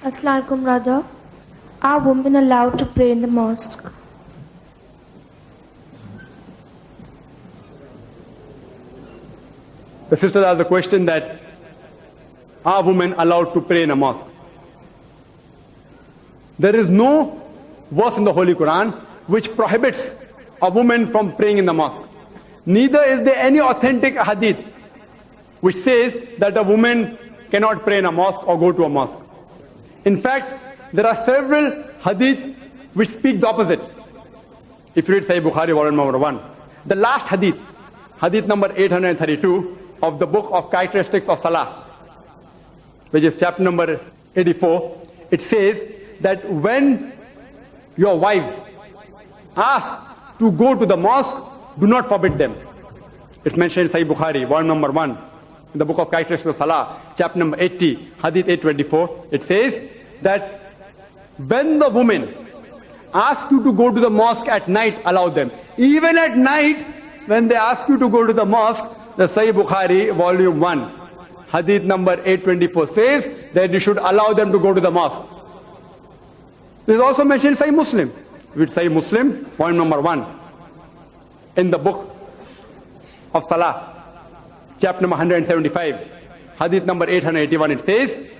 Assalamualaikum, brother. Are women allowed to pray in the mosque? The sister asked the question that, are women allowed to pray in a mosque? There is no verse in the Holy Quran which prohibits a woman from praying in the mosque. Neither is there any authentic hadith which says that a woman cannot pray in a mosque or go to a mosque. In fact, there are several hadith which speak the opposite. If you read Sahih Bukhari, volume number 1, the last hadith, hadith number 832 of the book of characteristics of Salah, which is chapter number 84, it says that when your wives ask to go to the mosque, do not forbid them. It's mentioned in Sahih Bukhari, volume number 1, in the book of characteristics of Salah, chapter number 80, hadith 824. It says that when the women ask you to go to the mosque at night, allow them. Even at night, when they ask you to go to the mosque, the Sahih Bukhari, volume 1, hadith number 824 says that you should allow them to go to the mosque. This is also mentioned in Sahih Muslim. With Sahih Muslim, point number 1, in the book of Salah, chapter number 175, hadith number 881, it says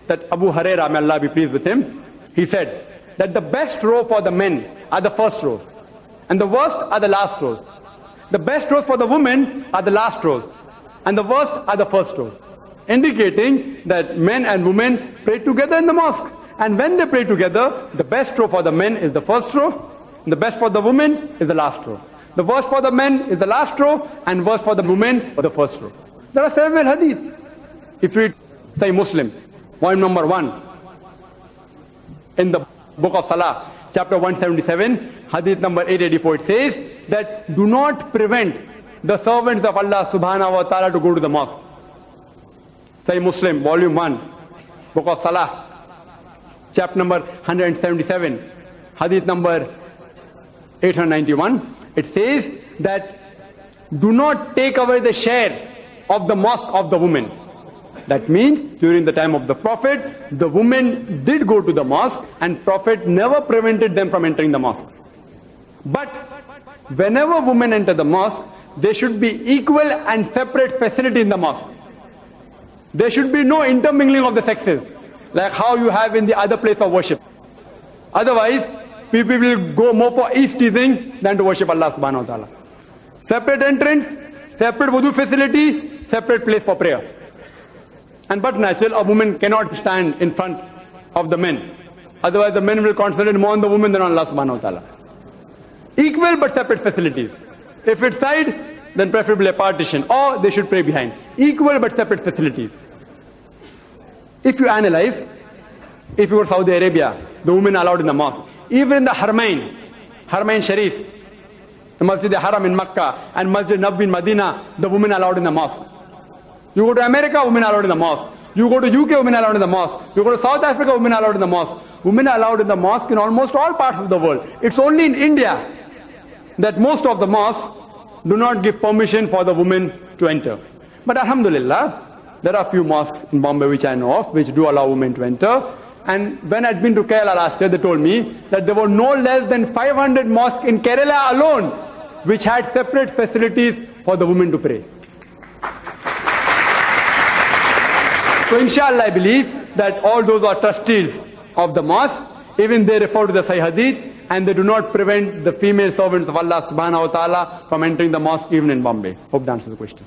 that Abu Hurairah, may Allah be pleased with him, he said that the best row for the men are the first rows, and the worst are the last rows. The best rows for the women are the last rows, and the worst are the first rows, indicating that men and women pray together in the mosque. And when they pray together, the best row for the men is the first row, and the best for the women is the last row. The worst for the men is the last row, and worst for the women is the first row. There are several hadith. If you read Sahih Muslim, volume number 1, in the book of Salah, chapter 177, hadith number 884, it says that do not prevent the servants of Allah subhanahu wa ta'ala to go to the mosque. Sahih Muslim, volume 1, book of Salah, chapter number 177, hadith number 891, it says that do not take away the share of the mosque of the women. That means during the time of the Prophet, the women did go to the mosque and Prophet never prevented them from entering the mosque. But whenever women enter the mosque, there should be equal and separate facility in the mosque. There should be no intermingling of the sexes, like how you have in the other place of worship. Otherwise, people will go more for East-teasing than to worship Allah subhanahu wa ta'ala. Separate entrance, separate wudu facility, separate place for prayer. And but natural, a woman cannot stand in front of the men. Otherwise, the men will concentrate more on the women than on Allah subhanahu wa ta'ala. Equal but separate facilities. If it's side, then preferably a partition, or they should pray behind. Equal but separate facilities. If you analyze, if you go to Saudi Arabia, the women are allowed in the mosque. Even in the Haramain Sharif, the Masjid al-Haram in Makkah and Masjid Nabawi in Medina, the women are allowed in the mosque. You go to America, women are allowed in the mosque. You go to UK, women are allowed in the mosque. You go to South Africa, women are allowed in the mosque. Women are allowed in the mosque in almost all parts of the world. It's only in India that most of the mosques do not give permission for the women to enter. But alhamdulillah, there are a few mosques in Bombay which I know of, which do allow women to enter. And when I'd been to Kerala last year, they told me that there were no less than 500 mosques in Kerala alone which had separate facilities for the women to pray. So inshallah, I believe that all those who are trustees of the mosque, even they refer to the Sahih Hadith, and they do not prevent the female servants of Allah subhanahu wa ta'ala from entering the mosque even in Bombay. Hope that answers the question.